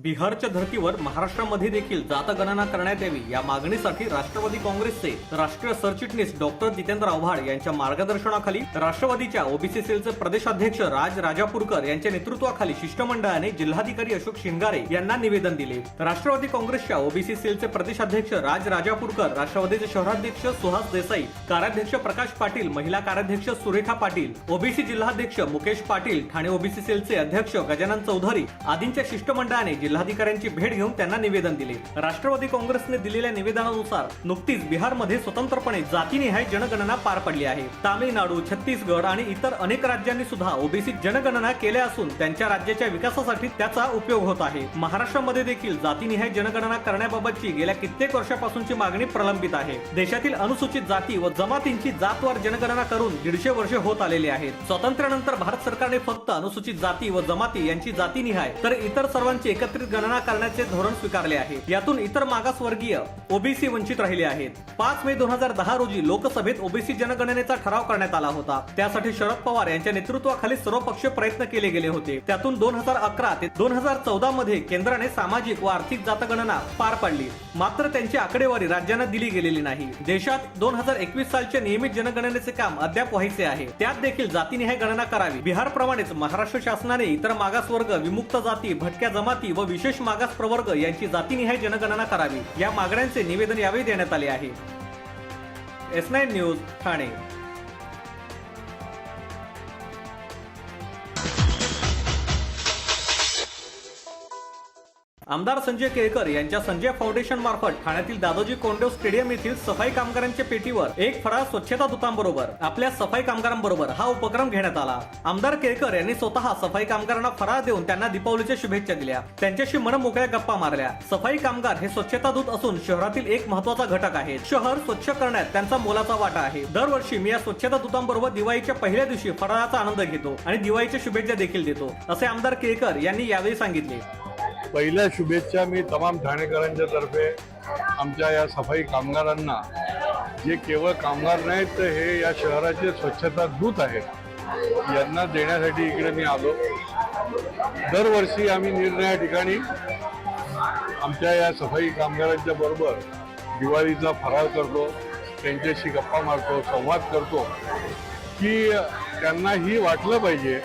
बिहारच्या धर्तीवर महाराष्ट्रामध्ये देखील जातगणना करण्यात यावी या मागणीसाठी राष्ट्रवादी काँग्रेसचे राष्ट्रीय सरचिटणीस डॉक्टर जितेंद्र आव्हाड यांच्या मार्गदर्शनाखाली राष्ट्रवादीच्या ओबीसी सेलचे प्रदेशाध्यक्ष राज राजापूरकर यांच्या नेतृत्वाखाली शिष्टमंडळाने जिल्हाधिकारी अशोक शिंगारे यांना निवेदन दिले। राष्ट्रवादी काँग्रेसच्या ओबीसी सेलचे प्रदेशाध्यक्ष राज राजापूरकर, राष्ट्रवादीचे शहराध्यक्ष सुहास देसाई, कार्याध्यक्ष प्रकाश पाटील, महिला कार्याध्यक्ष सुरेखा पाटील, ओबीसी जिल्हाध्यक्ष मुकेश पाटील, ठाणे ओबीसी सेलचे अध्यक्ष गजानन चौधरी आदींच्या शिष्टमंडळाने जिल्हाधिकाऱ्यांची भेट घेऊन त्यांना निवेदन दिले। राष्ट्रवादी काँग्रेसने दिलेल्या निवेदनानुसार नुकतीच बिहारमध्ये स्वतंत्रपणे जातीनिहाय जनगणना पार पडली आहे। तामिळनाडू, छत्तीसगड आणि इतर अनेक राज्यांनी सुद्धा ओबीसी जनगणना केल्या असून त्यांच्या राज्याच्या विकासासाठी त्याचा उपयोग होत आहे। महाराष्ट्रामध्ये देखील जातीनिहाय जनगणना करण्याबाबतची गेल्या कित्येक वर्षापासूनची मागणी प्रलंबित आहे। देशातील अनुसूचित जाती व जमातींची जातवार जनगणना करून 150 वर्षे होत आलेली आहेत। स्वातंत्र्यानंतर भारत सरकारने फक्त अनुसूचित जाती व जमाती यांची जातीनिहाय तर इतर सर्वांची एकत्रित गणना करण्याचे धोरण स्वीकारले आहे। यातून इतर मागासवर्गीय ओबीसी वंचित राहिले आहेत। 5 मे 2010 रोजी लोकसभेत ओबीसी जनगणनेचा ठराव करण्यात आला होता। त्यासाठी शरद पवार यांच्या नेतृत्वाखाली सर्वपक्षीय प्रयत्न केले गेले होते। त्यातून 2011 ते 2014 मध्ये केंद्राने सामाजिक व आर्थिक जातगणना पार पाडली, मात्र त्यांची आकडेवारी राज्यांना दिली गेलेली नाही। देशात 2021 सालच्या नियमित जनगणनेचे काम अद्याप व्हायचे आहे, त्यात देखील जातीनिहाय गणना करावी। बिहारप्रमाणेच महाराष्ट्र शासनाने इतर मागासवर्ग, विमुक्त जाती, भटक्या जमाती व विशेष मागास प्रवर्ग यांची जातीनिहाय जनगणना करावी या मागण्यांचे निवेदन यावेळी देण्यात आले आहे। S9 news Thane. आमदार संजय केळकर यांच्या संजय फाउंडेशन मार्फत ठाण्यातील दादोजी कोंडदेव स्टेडियम येथील सफाई कामगारांच्या पेटीवर एक फळा स्वच्छता दूतांबरोबर आपल्या सफाई कामगारांबरोबर हा उपक्रम घेण्यात आला। आमदार केळकर यांनी स्वतः सफाई कामगारांना फराळ देऊन त्यांना दीपावलीच्या शुभेच्छा दिल्या, त्यांच्याशी मनमोकळ्या गप्पा मारल्या। सफाई कामगार हे स्वच्छता दूत असून शहरातील एक महत्त्वाचा घटक आहेत। शहर स्वच्छ करण्यात त्यांचा मोलाचा वाटा आहे। दरवर्षी मी या स्वच्छता दूतांबरोबर दिवाळीच्या पहिल्या दिवशी फराळाचा आनंद घेतो आणि दिवाळीच्या शुभेच्छा देखील देतो, असे आमदार केळकर यांनी यावेळी सांगितले। पहिल्या शुभेच्छा मी तमाम ठाणेकरांच्या तर्फे आमच्या या सफाई कामगारांना, जे केवळ कामगार नाहीत तर हे या शहराचे स्वच्छता दूत आहेत, यांना देण्यासाठी इकडे मी आलो। दरवर्षी आम्ही निरनिराळ्या ठिकाणी आमच्या या सफाई कामगारांच्या बरोबर दिवाळीचा फराळ करतो, त्यांच्याशी गप्पा मारतो, संवाद करतो की त्यांनाही वाटलं पाहिजे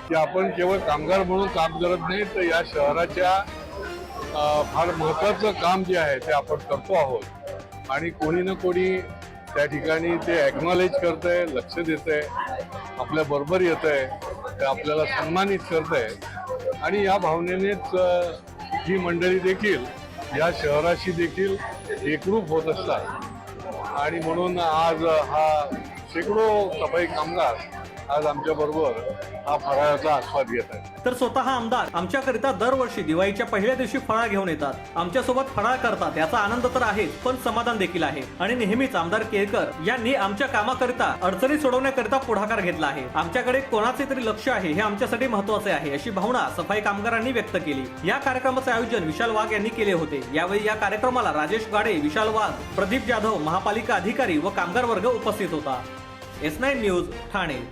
की आपण केवळ कामगार म्हणून काम करत नाही, तर या शहराच्या फार महत्त्वाचं काम जे आहे ते आपण करतो आहोत आणि कोणी ना कोणी त्या ठिकाणी ते ॲक्नॉलेज करतंय, लक्ष देतंय, आपल्या बरोबर येतंय, ते आपल्याला सन्मानित करतंय आणि या भावनेनेच ही मंडळी देखील या शहराशी देखील एकरूप होत असतात आणि म्हणून आज हा शेकडो सफाई कामगार आज आमच्या बरोबर हा फराळाचा आस्वाद घेत आहे। तर स्वतः आमदार आमच्याकरिता दरवर्षी दिवाळीच्या पहिल्या दिवशी फराळ घेऊन येतात, आमच्यासोबत फराळ करतात, याचा आनंद तर आहेच पण समाधान देखील आहे। आणि नेहमीच आमदार केळकर यांनी आमच्या कामाकरिता, अडचणी सोडवण्याकरिता पुढाकार घेतला आहे। आमच्याकडे कोणाचे तरी लक्ष आहे हे आमच्यासाठी महत्त्वाचे आहे, अशी भावना सफाई कामगारांनी व्यक्त केली। या कार्यक्रमाचे आयोजन विशाल वाघ यांनी केले होते। यावेळी या कार्यक्रमाला राजेश गाडे, विशाल वाघ, प्रदीप जाधव, महापालिका अधिकारी व कामगार वर्ग उपस्थित होता। S9 news Thane.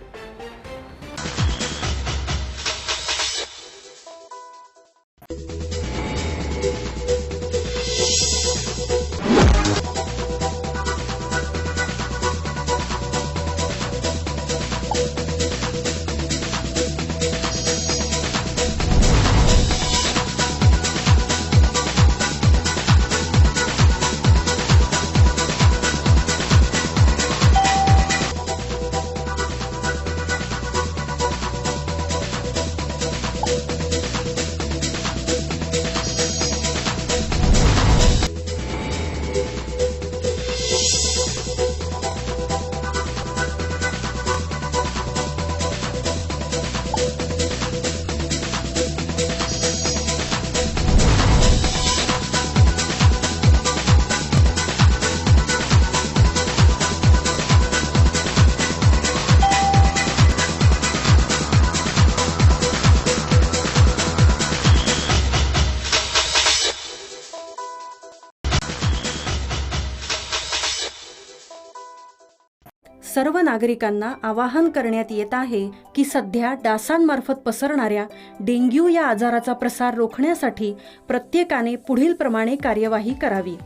सर्व नागरिकांना आवाहन करण्यात येत आहे की सध्या डासांमार्फत पसरणाऱ्या डेंग्यू या आजाराचा प्रसार रोखण्यासाठी प्रत्येकाने पुढील प्रमाणे कार्यवाही करावी.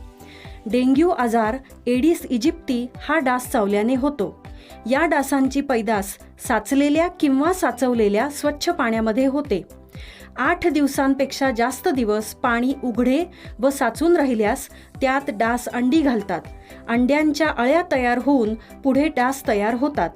डेंग्यू आजार एडिस इजिप्ती हा डास चावल्याने होतो. या डासांची पैदास साचलेल्या किंवा साचवलेल्या स्वच्छ पाण्यामध्ये होते. 8 दिवसांपेक्षा जास्त दिवस पाणी उघडे व साचून राहिल्यास त्यात डास अंडी घालतात. अंड्यांच्या अळ्या तयार होऊन पुढे डास तयार होतात.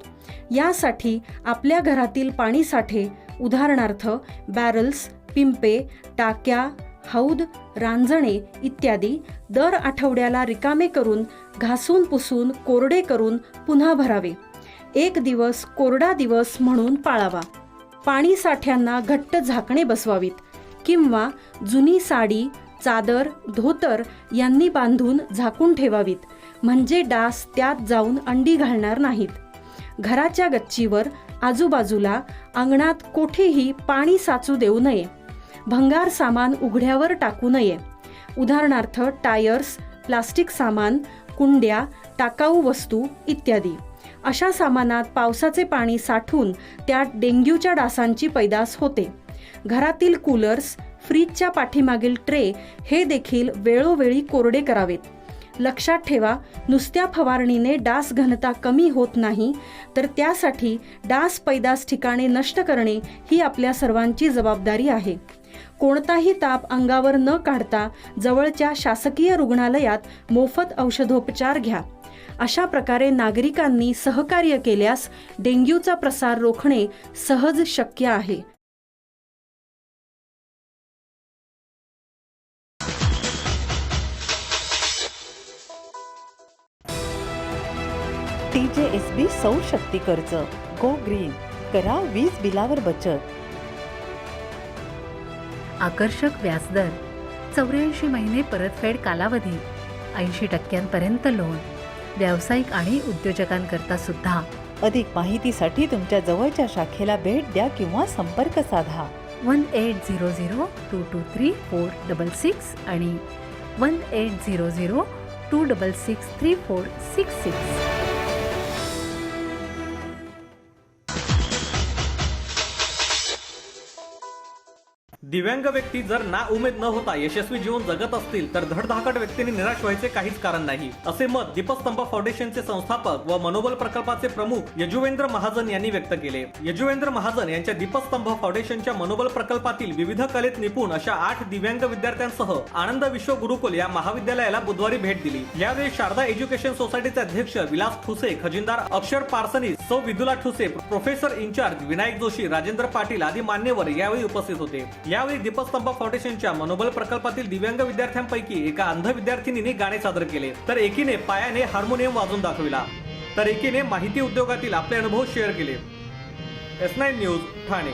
यासाठी आपल्या घरातील पाणी साठे उदाहरणार्थ बॅरल्स, पिंपे, टाक्या, हौद, रांजणे इत्यादी दर आठवड्याला रिकामे करून घासून पुसून कोरडे करून पुन्हा भरावे. 1 दिवस कोरडा दिवस म्हणून पाळावा. पाणी साठ्यांना घट्ट झाकणे बसवावीत किंवा जुनी साडी, चादर, धोतर यांनी बांधून झाकून ठेवावीत, म्हणजे डास त्यात जाऊन अंडी घालणार नाहीत. घराच्या गच्चीवर, आजूबाजूला, अंगणात कोठेही पाणी साचू देऊ नये. भंगार सामान उघड्यावर टाकू नये. उदाहरणार्थ टायर्स, प्लास्टिक सामान, कुंड्या, टाकाऊ वस्तू इत्यादी. अशा सामानात पावसाचे पाणी साठून त्यात डेंग्यूच्या डासांची पैदास होते. घरातील कूलर्स, फ्रीजच्या पाठीमागील ट्रे हे देखील वेळोवेळी कोरडे करावेत. लक्षात ठेवा, नुसत्या फवारणीने डास घनता कमी होत नाही, तर त्यासाठी डास पैदास ठिकाणे नष्ट करणे ही आपल्या सर्वांची जबाबदारी आहे. कोणताही ताप अंगावर न काढता जवळच्या शासकीय रुग्णालयात मोफत औषधोपचार घ्या. अशा प्रकारे नागरिकांनी सहकार्य केल्यास डेंग्यूचा प्रसार रोखणे सहज शक्य आहे. TJSB सौर शक्ती कर्ज. Go green. करा वीज बिलावर बचत. आकर्षक व्याजदर, 84 महिने परतफेड कालावधी, 80% लोन. व्यावसायिक आणि उद्योजकांकरता सुद्धा. अधिक माहितीसाठी तुमच्या जवळच्या शाखेला भेट द्या किंवा संपर्क साधा. 1800-223-466 आणि 1800-266-3466. दिव्यांग व्यक्ती जर ना उमेद न होता यशस्वी जीवन जगत असतील तर धडधाकट व्यक्तींनी निराश व्हायचे काहीच कारण नाही, असे मत दीपस्तंभ फाउंडेशनचे संस्थापक व मनोबल प्रकल्पाचे प्रमुख यजुवेंद्र महाजन यांनी व्यक्त केले. यजुवेंद्र महाजन यांच्या दीपस्तंभ फाउंडेशनच्या मनोबल प्रकल्पातील विविध कलेत निपुण अशा 8 दिव्यांग विद्यार्थ्यांसह आनंद विश्व गुरुकुल या महाविद्यालयाला बुधवारी भेट दिली. यावेळी शारदा एज्युकेशन सोसायटीचे अध्यक्ष विलास ठुसे, खजिनदार अक्षर पारसनी, सौ विदुला ठुसे, प्रोफेसर इन्चार्ज विनायक जोशी, राजेंद्र पाटील आदी मान्यवर यावेळी उपस्थित होते. यावेळी दीपस्तंभ फाउंडेशनच्या मनोबल प्रकल्पातील दिव्यांग विद्यार्थ्यांपैकी एका अंध विद्यार्थिनीने गाणे सादर केले, तर एकीने पायाने हार्मोनियम वाजवून दाखविला, तर एकीने माहिती उद्योगातील आपले अनुभव शेअर केले. S9 news, Thane.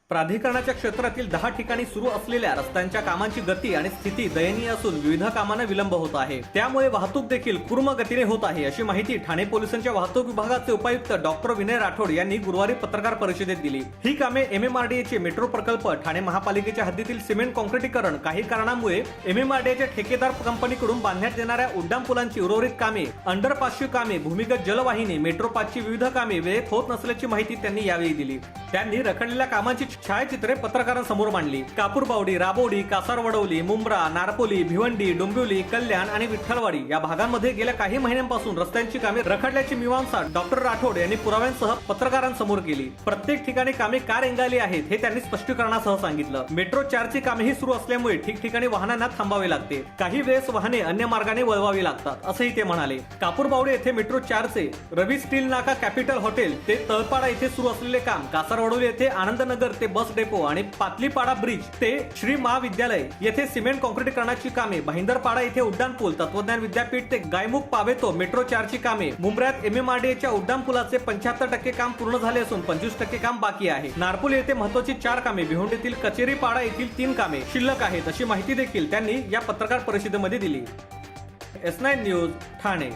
प्राधिकरणाच्या क्षेत्रातील 10 ठिकाणी सुरू असलेल्या रस्त्यांच्या कामांची गती आणि स्थिती दयनीय असून विविध कामांना विलंब होत आहे. त्यामुळे वाहतूक देखील कूर्म गतीने होत आहे, अशी माहिती ठाणे पोलिसांच्या वाहतूक विभागाचे उपायुक्त डॉक्टर विनय राठोड यांनी गुरुवारी पत्रकार परिषदेत दिली. ही कामे MMRDAचे मेट्रो प्रकल्प, ठाणे महापालिकेच्या हद्दीतील सिमेंट कॉन्क्रिटीकरण, काही कारणामुळे MMRDAच्या ठेकेदार कंपनीकडून बांधण्यात येणाऱ्या उड्डाणपुलांची उर्वरित कामे, अंडरपासची कामे, भूमिगत जलवाहिनी, मेट्रो पासची विविध कामे वेळेत होत नसल्याची माहिती त्यांनी यावेळी दिली. त्यांनी रखडलेल्या कामांची छायाचित्रे पत्रकारांसमोर मांडली. कापूरबावडी, राबोडी, कासारवडवली, मुंब्रा, नारपोली, भिवंडी, डोंबिवली, कल्याण आणि विठ्ठलवाडी या भागांमध्ये गेल्या काही महिन्यांपासून रस्त्यांची कामे रखडल्याची मीमांसा डॉक्टर राठोड यांनी पुराव्यांसह पत्रकारांसमोर केली. प्रत्येक ठिकाणी कामे का रेंगाळली आहेत हे त्यांनी स्पष्टीकरणासह सांगितलं. मेट्रो 4ची कामेही सुरू असल्यामुळे ठिकठिकाणी वाहनांना थांबावे लागते. काही वेळेस वाहने अन्य मार्गाने वळवावी लागतात, असंही ते म्हणाले. कापूरबावडी येथे मेट्रो 4चे रवी स्टील नाका कॅपिटल हॉटेल ते तळपाडा येथे सुरू असलेले काम, कासारवडवली येथे आनंदनगर ते बस डेपो आणि पातलीपाडा ब्रिज ते श्री महाविद्यालय येथे सिमेंट कॉन्क्रिटीकरणाची कामे, भाईंदरपाडा येथे उड्डाणपूल, तत्वज्ञान विद्यापीठ ते गायमुख पावेतो मेट्रो 4ची कामे, मुंब्र्यात MMRDAच्या उड्डाणपुलाचे 75% काम पूर्ण झाले असून 25% काम बाकी आहे. नारपोली येथे महत्वाची 4 कामे, भिवंडीतील कचेरीपाडा येथील 3 कामे शिल्लक आहेत, अशी माहिती देखील त्यांनी या पत्रकार परिषदेमध्ये दिली. S9 news, Thane.